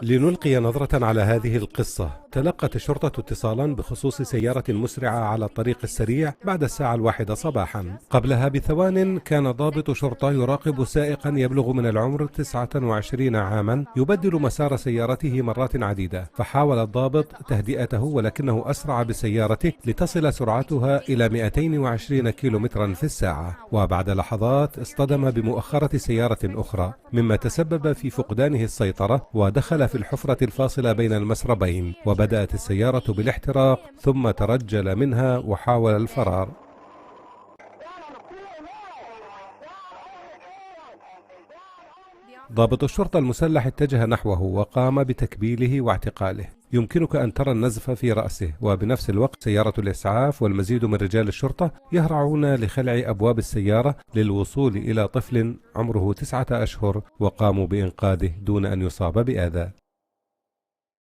لنلقي نظرة على هذه القصة. تلقت الشرطة اتصالا بخصوص سيارة مسرعة على الطريق السريع بعد الساعة 1 صباحا. قبلها بثوان كان ضابط شرطة يراقب سائقا يبلغ من العمر 29 عاما يبدل مسار سيارته مرات عديدة، فحاول الضابط تهدئته ولكنه أسرع بسيارته لتصل سرعتها إلى 220 كيلومترا في الساعة، وبعد لحظات اصطدم بمؤخرة سيارة أخرى مما تسبب في فقدانه السيطرة ودخل في الحفرة الفاصلة بين المسربين، وبدأت السيارة بالاحتراق ثم ترجل منها وحاول الفرار. ضابط الشرطة المسلح اتجه نحوه وقام بتكبيله واعتقاله. يمكنك أن ترى النزف في رأسه، وبنفس الوقت سيارة الإسعاف والمزيد من رجال الشرطة يهرعون لخلع أبواب السيارة للوصول إلى طفل عمره 9 أشهر، وقاموا بإنقاذه دون أن يصاب بأذى.